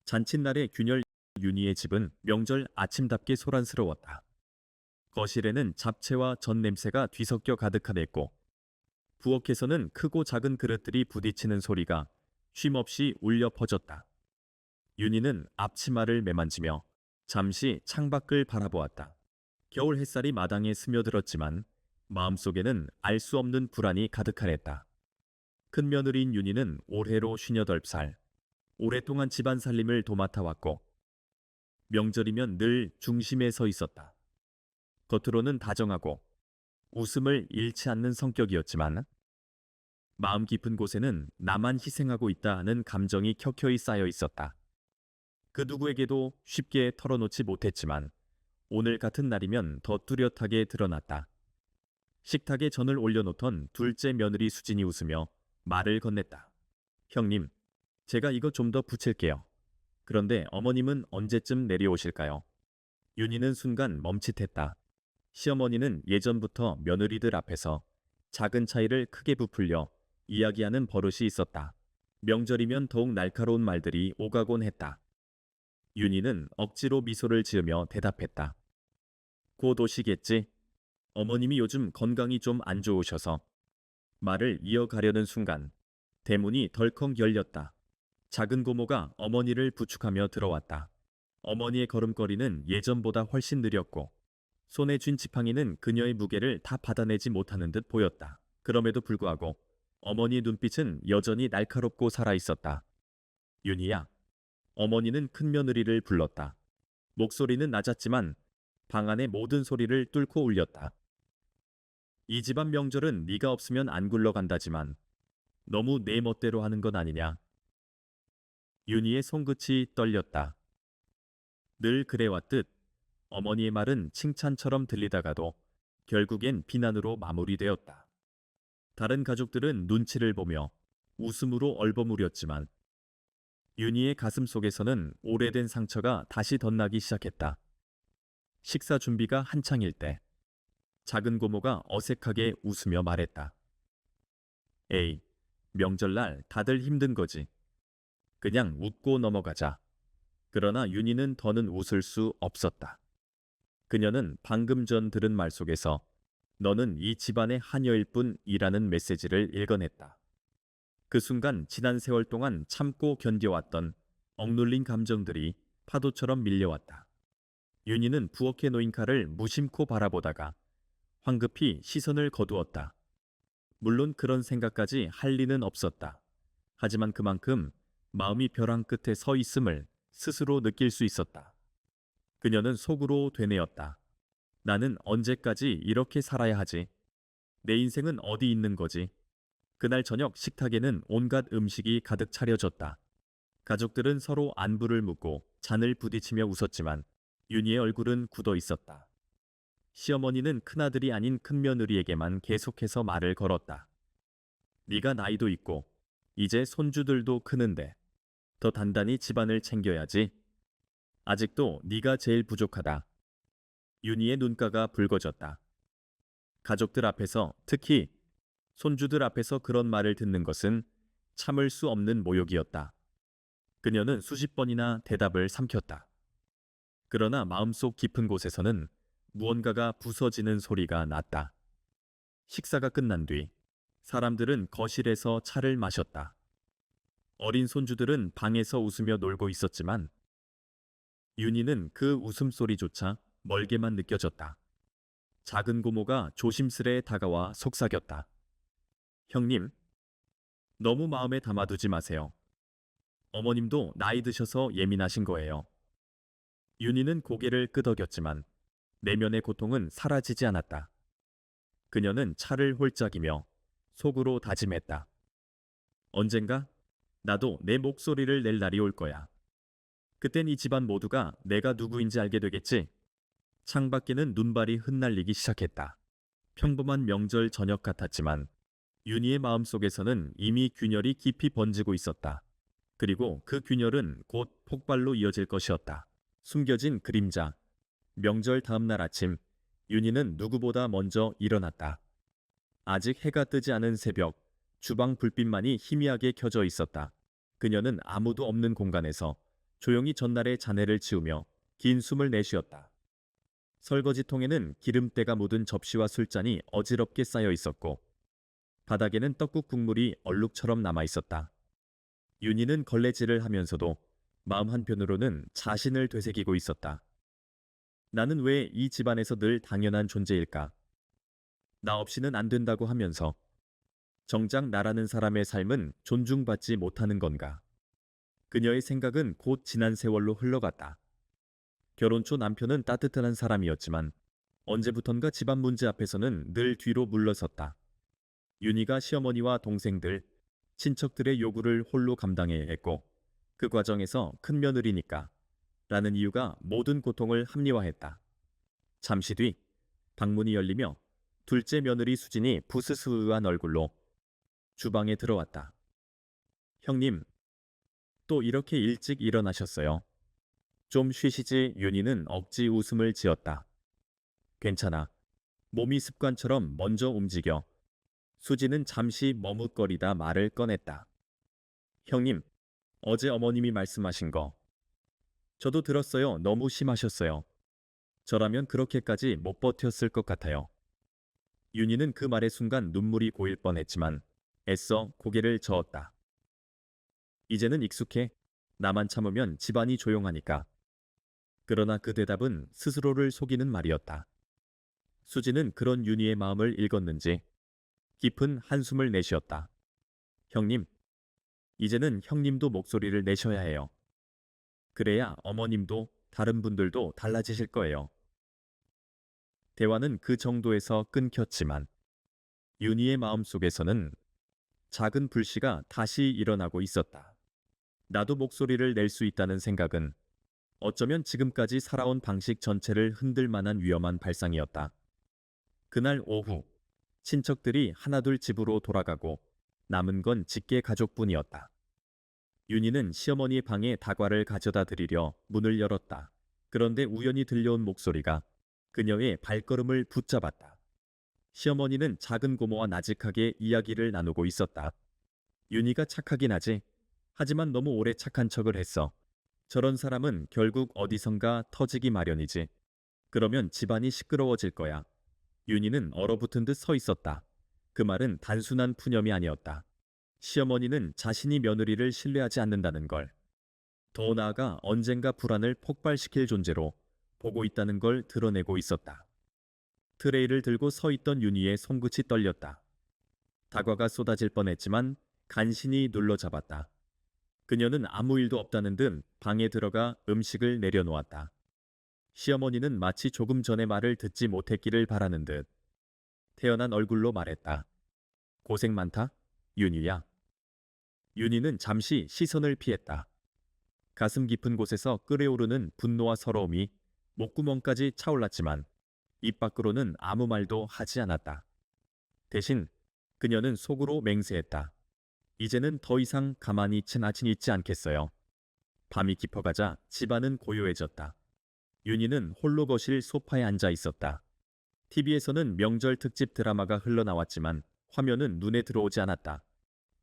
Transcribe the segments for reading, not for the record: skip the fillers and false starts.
잔칫날의 균열 윤희의 집은 명절 아침답게 소란스러웠다. 거실에는 잡채와 전 냄새가 뒤섞여 가득하냈고 부엌에서는 크고 작은 그릇들이 부딪히는 소리가 쉼없이 울려 퍼졌다. 윤희는 앞치마를 매만지며 잠시 창밖을 바라보았다. 겨울 햇살이 마당에 스며들었지만 마음속에는 알 수 없는 불안이 가득하랬다. 큰 며느리인 윤희는 올해로 58살, 오랫동안 집안 살림을 도맡아 왔고 명절이면 늘 중심에 서 있었다. 겉으로는 다정하고 웃음을 잃지 않는 성격이었지만 마음 깊은 곳에는 나만 희생하고 있다 하는 감정이 켜켜이 쌓여 있었다. 그 누구에게도 쉽게 털어놓지 못했지만 오늘 같은 날이면 더 뚜렷하게 드러났다. 식탁에 전을 올려놓던 둘째 며느리 수진이 웃으며 말을 건넸다. 형님, 제가 이거 좀 더 부칠게요. 그런데 어머님은 언제쯤 내려오실까요? 윤희는 순간 멈칫했다. 시어머니는 예전부터 며느리들 앞에서 작은 차이를 크게 부풀려 이야기하는 버릇이 있었다. 명절이면 더욱 날카로운 말들이 오가곤 했다. 윤희는 억지로 미소를 지으며 대답했다. 곧 오시겠지? 어머님이 요즘 건강이 좀 안 좋으셔서. 말을 이어가려는 순간 대문이 덜컥 열렸다. 작은 고모가 어머니를 부축하며 들어왔다. 어머니의 걸음걸이는 예전보다 훨씬 느렸고 손에 쥔 지팡이는 그녀의 무게를 다 받아내지 못하는 듯 보였다. 그럼에도 불구하고 어머니의 눈빛은 여전히 날카롭고 살아있었다. 윤희야. 어머니는 큰며느리를 불렀다. 목소리는 낮았지만 방 안의 모든 소리를 뚫고 울렸다. 이 집안 명절은 네가 없으면 안 굴러간다지만 너무 내 멋대로 하는 건 아니냐. 윤희의 손끝이 떨렸다. 늘 그래왔듯 어머니의 말은 칭찬처럼 들리다가도 결국엔 비난으로 마무리되었다. 다른 가족들은 눈치를 보며 웃음으로 얼버무렸지만 윤희의 가슴 속에서는 오래된 상처가 다시 덧나기 시작했다. 식사 준비가 한창일 때 작은 고모가 어색하게 웃으며 말했다. 에이, 명절날 다들 힘든 거지. 그냥 웃고 넘어가자. 그러나 윤희는 더는 웃을 수 없었다. 그녀는 방금 전 들은 말 속에서 너는 이 집안의 하녀일 뿐이라는 메시지를 읽어냈다. 그 순간 지난 세월 동안 참고 견뎌왔던 억눌린 감정들이 파도처럼 밀려왔다. 윤희는 부엌에 놓인 칼을 무심코 바라보다가 황급히 시선을 거두었다. 물론 그런 생각까지 할 리는 없었다. 하지만 그만큼 마음이 벼랑 끝에 서 있음을 스스로 느낄 수 있었다. 그녀는 속으로 되뇌었다. 나는 언제까지 이렇게 살아야 하지? 내 인생은 어디 있는 거지? 그날 저녁 식탁에는 온갖 음식이 가득 차려졌다. 가족들은 서로 안부를 묻고 잔을 부딪히며 웃었지만 윤희의 얼굴은 굳어 있었다. 시어머니는 큰아들이 아닌 큰며느리에게만 계속해서 말을 걸었다. 네가 나이도 있고 이제 손주들도 크는데 더 단단히 집안을 챙겨야지. 아직도 네가 제일 부족하다. 윤희의 눈가가 붉어졌다. 가족들 앞에서, 특히 손주들 앞에서 그런 말을 듣는 것은 참을 수 없는 모욕이었다. 그녀는 수십 번이나 대답을 삼켰다. 그러나 마음속 깊은 곳에서는 무언가가 부서지는 소리가 났다. 식사가 끝난 뒤 사람들은 거실에서 차를 마셨다. 어린 손주들은 방에서 웃으며 놀고 있었지만 윤희는 그 웃음소리조차 멀게만 느껴졌다. 작은 고모가 조심스레 다가와 속삭였다. 형님, 너무 마음에 담아두지 마세요. 어머님도 나이 드셔서 예민하신 거예요. 윤희는 고개를 끄덕였지만 내면의 고통은 사라지지 않았다. 그녀는 차를 홀짝이며 속으로 다짐했다. 언젠가 나도 내 목소리를 낼 날이 올 거야. 그땐 이 집안 모두가 내가 누구인지 알게 되겠지. 창밖에는 눈발이 흩날리기 시작했다. 평범한 명절 저녁 같았지만 윤희의 마음속에서는 이미 균열이 깊이 번지고 있었다. 그리고 그 균열은 곧 폭발로 이어질 것이었다. 숨겨진 그림자. 명절 다음날 아침, 윤희는 누구보다 먼저 일어났다. 아직 해가 뜨지 않은 새벽, 주방 불빛만이 희미하게 켜져 있었다. 그녀는 아무도 없는 공간에서 조용히 전날의 잔해를 치우며 긴 숨을 내쉬었다. 설거지통에는 기름때가 묻은 접시와 술잔이 어지럽게 쌓여 있었고 바닥에는 떡국 국물이 얼룩처럼 남아 있었다. 윤희는 걸레질을 하면서도 마음 한편으로는 자신을 되새기고 있었다. 나는 왜 이 집안에서 늘 당연한 존재일까? 나 없이는 안 된다고 하면서 정작 나라는 사람의 삶은 존중받지 못하는 건가? 그녀의 생각은 곧 지난 세월로 흘러갔다. 결혼 초 남편은 따뜻한 사람이었지만 언제부턴가 집안 문제 앞에서는 늘 뒤로 물러섰다. 윤희가 시어머니와 동생들, 친척들의 요구를 홀로 감당해야 했고 그 과정에서 큰 며느리니까 라는 이유가 모든 고통을 합리화했다. 잠시 뒤 방문이 열리며 둘째 며느리 수진이 부스스한 얼굴로 주방에 들어왔다. 형님, 또 이렇게 일찍 일어나셨어요. 좀 쉬시지. 윤희는 억지 웃음을 지었다. 괜찮아. 몸이 습관처럼 먼저 움직여. 수지는 잠시 머뭇거리다 말을 꺼냈다. 형님, 어제 어머님이 말씀하신 거. 저도 들었어요. 너무 심하셨어요. 저라면 그렇게까지 못 버텼을 것 같아요. 윤희는 그 말의 순간 눈물이 고일 뻔했지만 애써 고개를 저었다. 이제는 익숙해. 나만 참으면 집안이 조용하니까. 그러나 그 대답은 스스로를 속이는 말이었다. 수지는 그런 윤희의 마음을 읽었는지 깊은 한숨을 내쉬었다. 형님, 이제는 형님도 목소리를 내셔야 해요. 그래야 어머님도 다른 분들도 달라지실 거예요. 대화는 그 정도에서 끊겼지만 윤희의 마음속에서는 작은 불씨가 다시 일어나고 있었다. 나도 목소리를 낼 수 있다는 생각은 어쩌면 지금까지 살아온 방식 전체를 흔들 만한 위험한 발상이었다. 그날 오후 친척들이 하나둘 집으로 돌아가고 남은 건 직계 가족뿐이었다. 윤희는 시어머니의 방에 다과를 가져다 드리려 문을 열었다. 그런데 우연히 들려온 목소리가 그녀의 발걸음을 붙잡았다. 시어머니는 작은 고모와 나직하게 이야기를 나누고 있었다. 윤희가 착하긴 하지. 하지만 너무 오래 착한 척을 했어. 저런 사람은 결국 어디선가 터지기 마련이지. 그러면 집안이 시끄러워질 거야. 윤희는 얼어붙은 듯 서 있었다. 그 말은 단순한 푸념이 아니었다. 시어머니는 자신이 며느리를 신뢰하지 않는다는 걸, 더 나아가 언젠가 불안을 폭발시킬 존재로 보고 있다는 걸 드러내고 있었다. 트레이를 들고 서 있던 윤희의 손끝이 떨렸다. 다과가 쏟아질 뻔했지만 간신히 눌러 잡았다. 그녀는 아무 일도 없다는 듯 방에 들어가 음식을 내려놓았다. 시어머니는 마치 조금 전에 말을 듣지 못했기를 바라는 듯 태연한 얼굴로 말했다. 고생 많다, 윤희야. 윤희는 잠시 시선을 피했다. 가슴 깊은 곳에서 끓어오르는 분노와 서러움이 목구멍까지 차올랐지만 입 밖으로는 아무 말도 하지 않았다. 대신 그녀는 속으로 맹세했다. 이제는 더 이상 가만히 지나친 있지 않겠어요. 밤이 깊어가자 집안은 고요해졌다. 윤희는 홀로 거실 소파에 앉아 있었다. TV에서는 명절 특집 드라마가 흘러나왔지만 화면은 눈에 들어오지 않았다.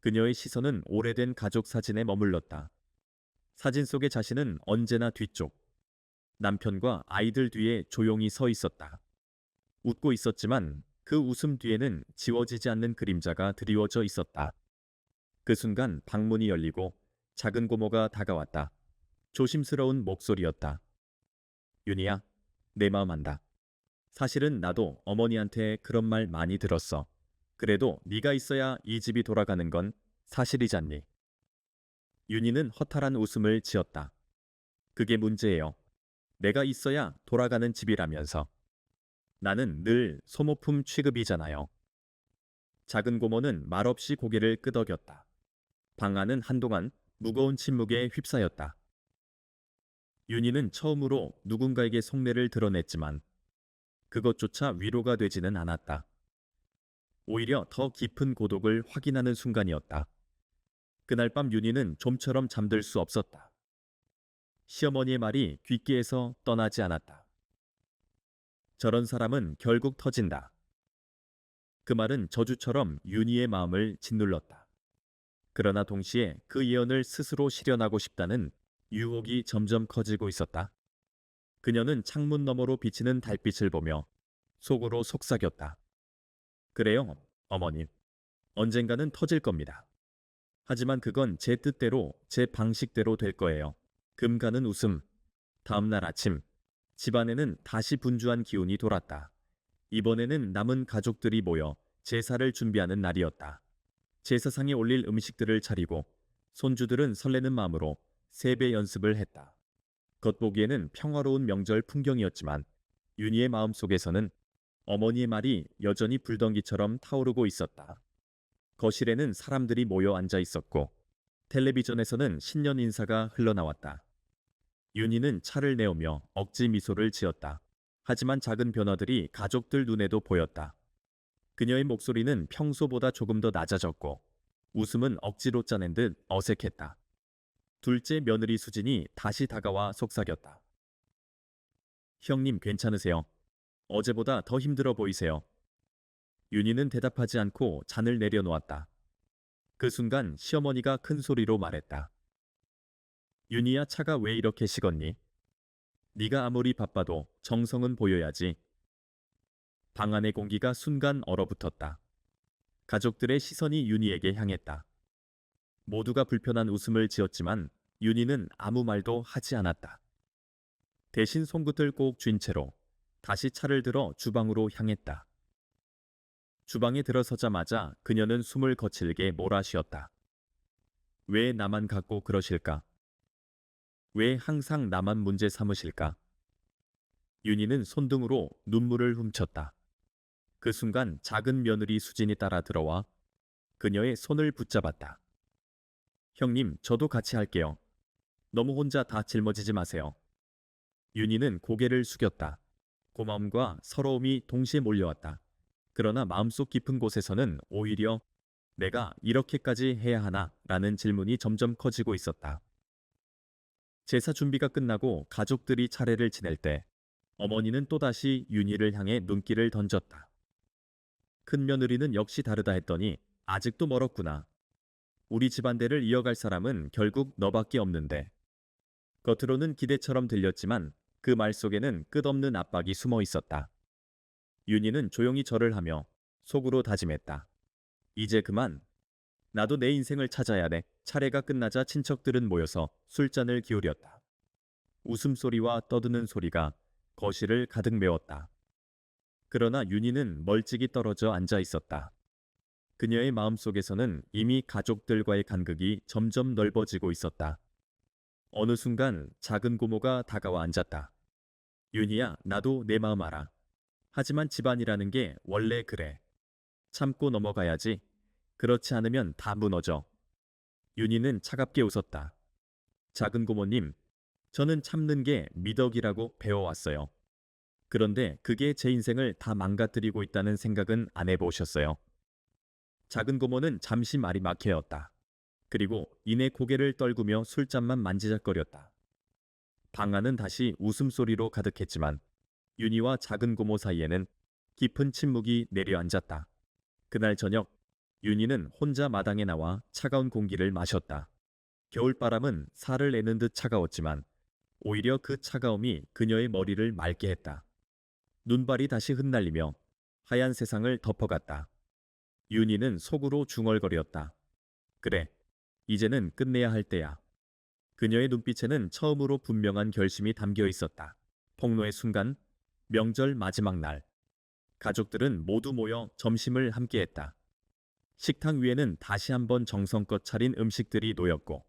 그녀의 시선은 오래된 가족 사진에 머물렀다. 사진 속의 자신은 언제나 뒤쪽, 남편과 아이들 뒤에 조용히 서 있었다. 웃고 있었지만 그 웃음 뒤에는 지워지지 않는 그림자가 드리워져 있었다. 그 순간 방문이 열리고 작은 고모가 다가왔다. 조심스러운 목소리였다. 윤희야, 내 마음 안다. 사실은 나도 어머니한테 그런 말 많이 들었어. 그래도 네가 있어야 이 집이 돌아가는 건 사실이잖니. 윤희는 허탈한 웃음을 지었다. 그게 문제예요. 내가 있어야 돌아가는 집이라면서. 나는 늘 소모품 취급이잖아요. 작은 고모는 말없이 고개를 끄덕였다. 방 안은 한동안 무거운 침묵에 휩싸였다. 윤희는 처음으로 누군가에게 속내를 드러냈지만 그것조차 위로가 되지는 않았다. 오히려 더 깊은 고독을 확인하는 순간이었다. 그날 밤 윤희는 좀처럼 잠들 수 없었다. 시어머니의 말이 귓기에서 떠나지 않았다. 저런 사람은 결국 터진다. 그 말은 저주처럼 윤희의 마음을 짓눌렀다. 그러나 동시에 그 예언을 스스로 실현하고 싶다는 유혹이 점점 커지고 있었다. 그녀는 창문 너머로 비치는 달빛을 보며 속으로 속삭였다. 그래요, 어머님. 언젠가는 터질 겁니다. 하지만 그건 제 뜻대로, 제 방식대로 될 거예요. 금가는 웃음. 다음 날 아침, 집안에는 다시 분주한 기운이 돌았다. 이번에는 남은 가족들이 모여 제사를 준비하는 날이었다. 제사상에 올릴 음식들을 차리고 손주들은 설레는 마음으로 세배 연습을 했다. 겉보기에는 평화로운 명절 풍경이었지만 윤희의 마음속에서는 어머니의 말이 여전히 불덩이처럼 타오르고 있었다. 거실에는 사람들이 모여 앉아 있었고 텔레비전에서는 신년 인사가 흘러나왔다. 윤희는 차를 내오며 억지 미소를 지었다. 하지만 작은 변화들이 가족들 눈에도 보였다. 그녀의 목소리는 평소보다 조금 더 낮아졌고 웃음은 억지로 짜낸 듯 어색했다. 둘째 며느리 수진이 다시 다가와 속삭였다. 형님 괜찮으세요? 어제보다 더 힘들어 보이세요. 윤희는 대답하지 않고 잔을 내려놓았다. 그 순간 시어머니가 큰 소리로 말했다. 윤희야 차가 왜 이렇게 식었니? 네가 아무리 바빠도 정성은 보여야지. 방 안의 공기가 순간 얼어붙었다. 가족들의 시선이 윤희에게 향했다. 모두가 불편한 웃음을 지었지만 윤희는 아무 말도 하지 않았다. 대신 손끝을 꼭 쥔 채로 다시 차를 들어 주방으로 향했다. 주방에 들어서자마자 그녀는 숨을 거칠게 몰아쉬었다. 왜 나만 갖고 그러실까? 왜 항상 나만 문제 삼으실까? 윤희는 손등으로 눈물을 훔쳤다. 그 순간 작은 며느리 수진이 따라 들어와 그녀의 손을 붙잡았다. 형님, 저도 같이 할게요. 너무 혼자 다 짊어지지 마세요. 윤희는 고개를 숙였다. 고마움과 서러움이 동시에 몰려왔다. 그러나 마음속 깊은 곳에서는 오히려 내가 이렇게까지 해야 하나? 라는 질문이 점점 커지고 있었다. 제사 준비가 끝나고 가족들이 차례를 지낼 때 어머니는 또다시 윤희를 향해 눈길을 던졌다. 큰 며느리는 역시 다르다 했더니 아직도 멀었구나. 우리 집안대를 이어갈 사람은 결국 너밖에 없는데. 겉으로는 기대처럼 들렸지만 그 말 속에는 끝없는 압박이 숨어 있었다. 윤희는 조용히 절을 하며 속으로 다짐했다. 이제 그만. 나도 내 인생을 찾아야 돼. 차례가 끝나자 친척들은 모여서 술잔을 기울였다. 웃음소리와 떠드는 소리가 거실을 가득 메웠다. 그러나 윤희는 멀찍이 떨어져 앉아 있었다. 그녀의 마음속에서는 이미 가족들과의 간극이 점점 넓어지고 있었다. 어느 순간 작은 고모가 다가와 앉았다. 윤희야, 나도 내 마음 알아. 하지만 집안이라는 게 원래 그래. 참고 넘어가야지. 그렇지 않으면 다 무너져. 윤희는 차갑게 웃었다. 작은 고모님, 저는 참는 게 미덕이라고 배워왔어요. 그런데 그게 제 인생을 다 망가뜨리고 있다는 생각은 안 해보셨어요? 작은 고모는 잠시 말이 막혀였다. 그리고 이내 고개를 떨구며 술잔만 만지작거렸다. 방 안은 다시 웃음소리로 가득했지만 윤희와 작은 고모 사이에는 깊은 침묵이 내려앉았다. 그날 저녁 윤희는 혼자 마당에 나와 차가운 공기를 마셨다. 겨울바람은 살을 내는 듯 차가웠지만 오히려 그 차가움이 그녀의 머리를 맑게 했다. 눈발이 다시 흩날리며 하얀 세상을 덮어갔다. 윤희는 속으로 중얼거렸다. 그래, 이제는 끝내야 할 때야. 그녀의 눈빛에는 처음으로 분명한 결심이 담겨 있었다. 폭로의 순간, 명절 마지막 날. 가족들은 모두 모여 점심을 함께했다. 식탁 위에는 다시 한번 정성껏 차린 음식들이 놓였고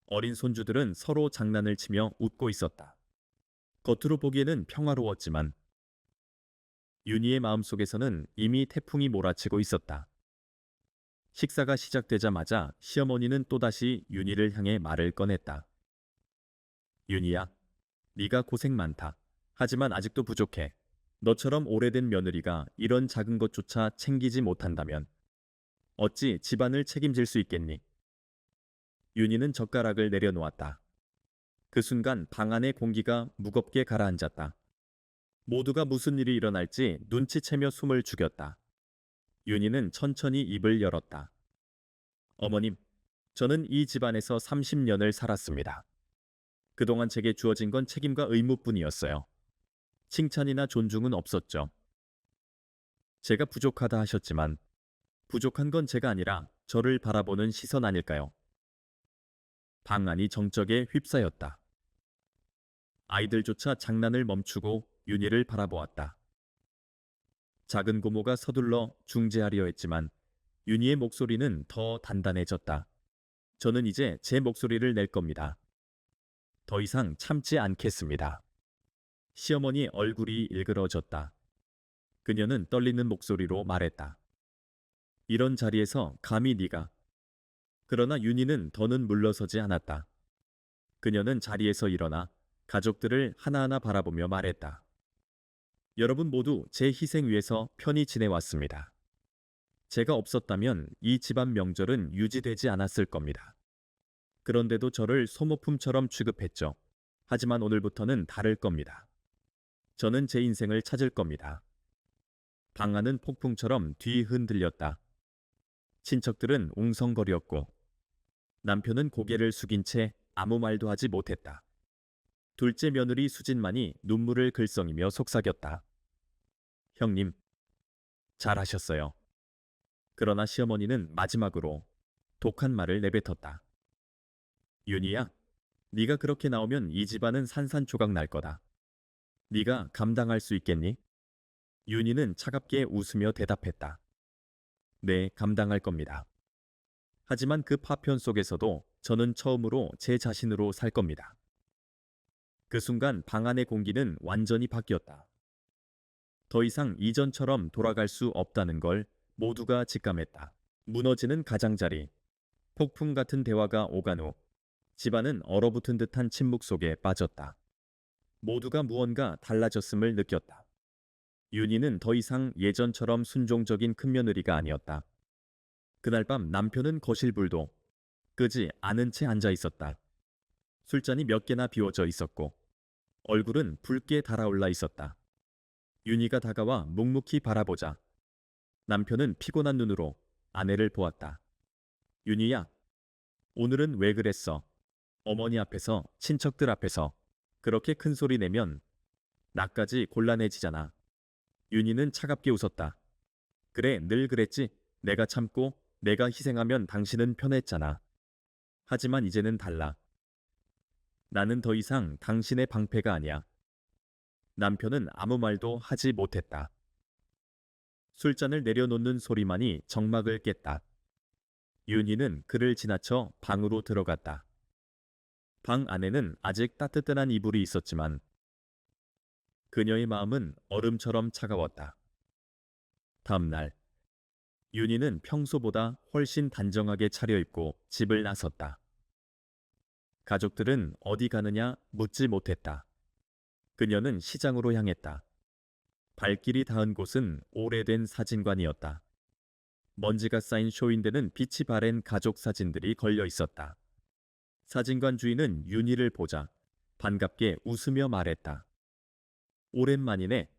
어린 손주들은 서로 장난을 치며 웃고 있었다. 겉으로 보기에는 평화로웠지만 윤희의 마음속에서는 이미 태풍이 몰아치고 있었다. 식사가 시작되자마자 시어머니는 또다시 윤희를 향해 말을 꺼냈다. 윤희야, 네가 고생 많다. 하지만 아직도 부족해. 너처럼 오래된 며느리가 이런 작은 것조차 챙기지 못한다면 어찌 집안을 책임질 수 있겠니? 윤희는 젓가락을 내려놓았다. 그 순간 방 안의 공기가 무겁게 가라앉았다. 모두가 무슨 일이 일어날지 눈치채며 숨을 죽였다. 윤희는 천천히 입을 열었다. 어머님, 저는 이 집안에서 30년을 살았습니다. 그동안 제게 주어진 건 책임과 의무뿐이었어요. 칭찬이나 존중은 없었죠. 제가 부족하다 하셨지만 부족한 건 제가 아니라 저를 바라보는 시선 아닐까요? 방 안이 정적에 휩싸였다. 아이들조차 장난을 멈추고 윤희를 바라보았다. 작은 고모가 서둘러 중재하려 했지만 윤희의 목소리는 더 단단해졌다. 저는 이제 제 목소리를 낼 겁니다. 더 이상 참지 않겠습니다. 시어머니 얼굴이 일그러졌다. 그녀는 떨리는 목소리로 말했다. 이런 자리에서 감히 네가. 그러나 윤희는 더는 물러서지 않았다. 그녀는 자리에서 일어나 가족들을 하나하나 바라보며 말했다. 여러분 모두 제 희생 위에서 편히 지내왔습니다. 제가 없었다면 이 집안 명절은 유지되지 않았을 겁니다. 그런데도 저를 소모품처럼 취급했죠. 하지만 오늘부터는 다를 겁니다. 저는 제 인생을 찾을 겁니다. 방 안은 폭풍처럼 뒤흔들렸다. 친척들은 웅성거렸고 남편은 고개를 숙인 채 아무 말도 하지 못했다. 둘째 며느리 수진만이 눈물을 글썽이며 속삭였다. 형님, 잘하셨어요. 그러나 시어머니는 마지막으로 독한 말을 내뱉었다. 윤희야, 네가 그렇게 나오면 이 집안은 산산조각 날 거다. 네가 감당할 수 있겠니? 윤희는 차갑게 웃으며 대답했다. 네, 감당할 겁니다. 하지만 그 파편 속에서도 저는 처음으로 제 자신으로 살 겁니다. 그 순간 방 안의 공기는 완전히 바뀌었다. 더 이상 이전처럼 돌아갈 수 없다는 걸 모두가 직감했다. 무너지는 가장자리, 폭풍 같은 대화가 오간 후 집안은 얼어붙은 듯한 침묵 속에 빠졌다. 모두가 무언가 달라졌음을 느꼈다. 윤희는 더 이상 예전처럼 순종적인 큰며느리가 아니었다. 그날 밤 남편은 거실 불도 끄지 않은 채 앉아 있었다. 술잔이 몇 개나 비워져 있었고 얼굴은 붉게 달아올라 있었다. 윤희가 다가와 묵묵히 바라보자 남편은 피곤한 눈으로 아내를 보았다. 윤희야, 오늘은 왜 그랬어? 어머니 앞에서, 친척들 앞에서 그렇게 큰 소리 내면 나까지 곤란해지잖아. 윤희는 차갑게 웃었다. 그래, 늘 그랬지. 내가 참고 내가 희생하면 당신은 편했잖아. 하지만 이제는 달라. 나는 더 이상 당신의 방패가 아니야. 남편은 아무 말도 하지 못했다. 술잔을 내려놓는 소리만이 정막을 깼다. 윤희는 그를 지나쳐 방으로 들어갔다. 방 안에는 아직 따뜻한 이불이 있었지만 그녀의 마음은 얼음처럼 차가웠다. 다음 날 윤희는 평소보다 훨씬 단정하게 차려입고 집을 나섰다. 가족들은 어디 가느냐 묻지 못했다. 그녀는 시장으로 향했다. 발길이 닿은 곳은 오래된 사진관이었다. 먼지가 쌓인 쇼윈대는 빛이 바랜 가족 사진들이 걸려 있었다. 사진관 주인은 윤희를 보자 반갑게 웃으며 말했다. 오랜만이네.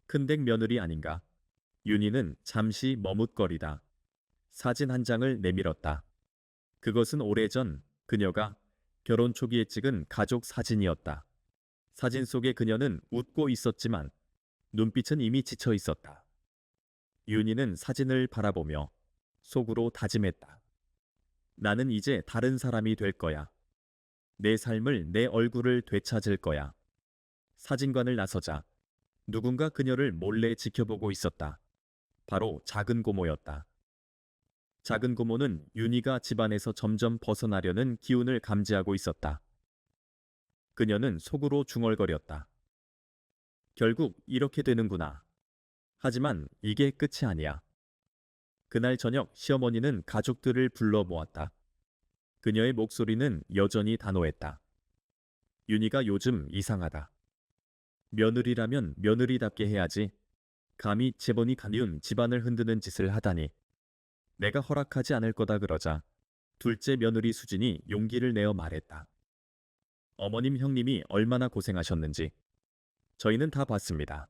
큰댁 며느리 아닌가. 윤희는 잠시 머뭇거리다 사진 한 장을 내밀었다. 그것은 오래전 그녀가 결혼 초기에 찍은 가족 사진이었다. 사진 속의 그녀는 웃고 있었지만 눈빛은 이미 지쳐 있었다. 윤희는 사진을 바라보며 속으로 다짐했다. 나는 이제 다른 사람이 될 거야. 내 삶을, 내 얼굴을 되찾을 거야. 사진관을 나서자 누군가 그녀를 몰래 지켜보고 있었다. 바로 작은 고모였다. 작은 고모는 윤희가 집안에서 점점 벗어나려는 기운을 감지하고 있었다. 그녀는 속으로 중얼거렸다. 결국 이렇게 되는구나. 하지만 이게 끝이 아니야. 그날 저녁 시어머니는 가족들을 불러 모았다. 그녀의 목소리는 여전히 단호했다. 윤희가 요즘 이상하다. 며느리라면 며느리답게 해야지. 감히 재벌이 가니운 집안을 흔드는 짓을 하다니. 내가 허락하지 않을 거다 그러자 둘째 며느리 수진이 용기를 내어 말했다. 어머님 형님이 얼마나 고생하셨는지 저희는 다 봤습니다.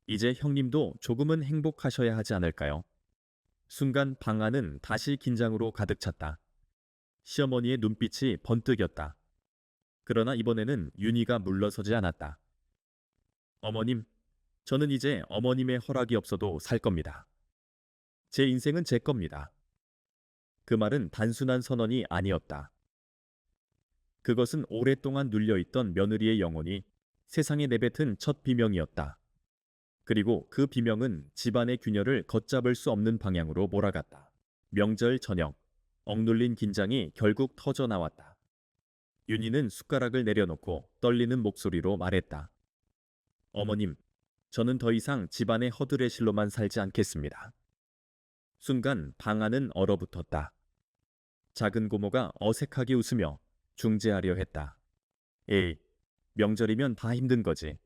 이제 형님도 조금은 행복하셔야 하지 않을까요? 순간 방 안은 다시 긴장으로 가득 찼다. 시어머니의 눈빛이 번뜩였다. 그러나 이번에는 윤희가 물러서지 않았다. 어머님, 저는 이제 어머님의 허락이 없어도 살 겁니다. 제 인생은 제 겁니다. 그 말은 단순한 선언이 아니었다. 그것은 오랫동안 눌려있던 며느리의 영혼이 세상에 내뱉은 첫 비명이었다. 그리고 그 비명은 집안의 균열을 걷잡을 수 없는 방향으로 몰아갔다. 명절 저녁, 억눌린 긴장이 결국 터져 나왔다. 윤희는 숟가락을 내려놓고 떨리는 목소리로 말했다. 어머님, 저는 더 이상 집안의 허드레실로만 살지 않겠습니다. 순간 방 안은 얼어붙었다. 작은 고모가 어색하게 웃으며 중재하려 했다. 에이, 명절이면 다 힘든 거지.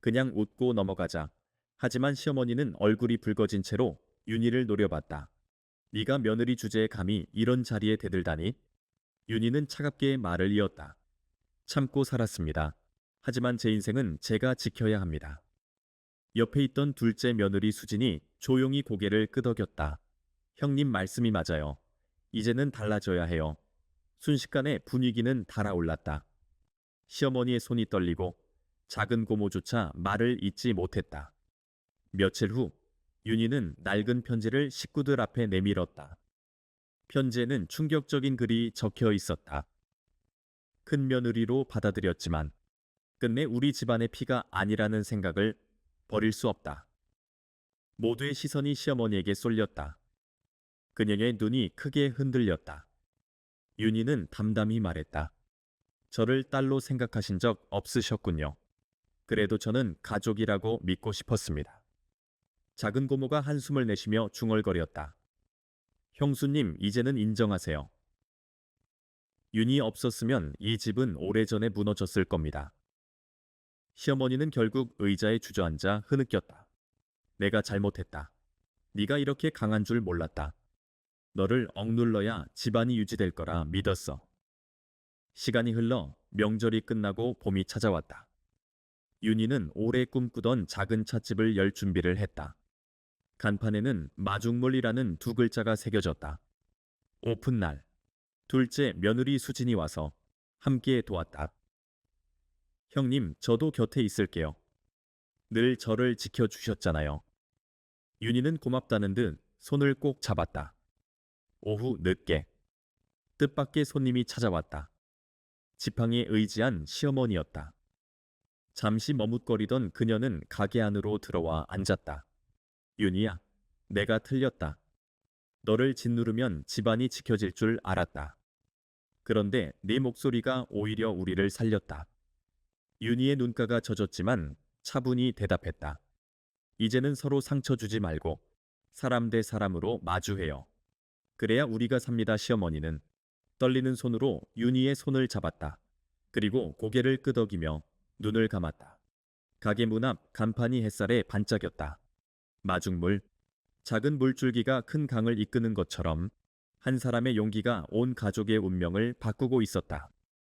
그냥 웃고 넘어가자. 하지만 시어머니는 얼굴이 붉어진 채로 윤희를 노려봤다. 네가 며느리 주제에 감히 이런 자리에 대들다니? 윤희는 차갑게 말을 이었다. 참고 살았습니다. 하지만 제 인생은 제가 지켜야 합니다. 옆에 있던 둘째 며느리 수진이 조용히 고개를 끄덕였다. 형님 말씀이 맞아요. 이제는 달라져야 해요. 순식간에 분위기는 달아올랐다. 시어머니의 손이 떨리고 작은 고모조차 말을 잇지 못했다. 며칠 후 윤희는 낡은 편지를 식구들 앞에 내밀었다. 편지에는 충격적인 글이 적혀 있었다. 큰 며느리로 받아들였지만 끝내 우리 집안의 피가 아니라는 생각을 버릴 수 없다. 모두의 시선이 시어머니에게 쏠렸다. 그녀의 눈이 크게 흔들렸다. 윤희는 담담히 말했다. 저를 딸로 생각하신 적 없으셨군요. 그래도 저는 가족이라고 믿고 싶었습니다. 작은 고모가 한숨을 내쉬며 중얼거렸다. 형수님, 이제는 인정하세요. 윤희 없었으면 이 집은 오래전에 무너졌을 겁니다. 시어머니는 결국 의자에 주저앉아 흐느꼈다. 내가 잘못했다. 네가 이렇게 강한 줄 몰랐다. 너를 억눌러야 집안이 유지될 거라 믿었어. 시간이 흘러 명절이 끝나고 봄이 찾아왔다. 윤희는 오래 꿈꾸던 작은 찻집을 열 준비를 했다. 간판에는 마중물이라는 두 글자가 새겨졌다. 오픈날, 둘째 며느리 수진이 와서 함께 도왔다. 형님, 저도 곁에 있을게요. 늘 저를 지켜주셨잖아요. 윤희는 고맙다는 듯 손을 꼭 잡았다. 오후 늦게 뜻밖의 손님이 찾아왔다. 지팡이에 의지한 시어머니였다. 잠시 머뭇거리던 그녀는 가게 안으로 들어와 앉았다. 윤희야, 내가 틀렸다. 너를 짓누르면 집안이 지켜질 줄 알았다. 그런데 네 목소리가 오히려 우리를 살렸다. 윤희의 눈가가 젖었지만 차분히 대답했다. 이제는 서로 상처 주지 말고 사람 대 사람으로 마주해요. 그래야 우리가 삽니다. 시어머니는 떨리는 손으로 윤희의 손을 잡았다. 그리고 고개를 끄덕이며 눈을 감았다. 가게 문 앞 간판이 햇살에 반짝였다. 마중물, 작은 물줄기가 큰 강을 이끄는 것처럼 한 사람의 용기가 온 가족의 운명을 바꾸고 있었다.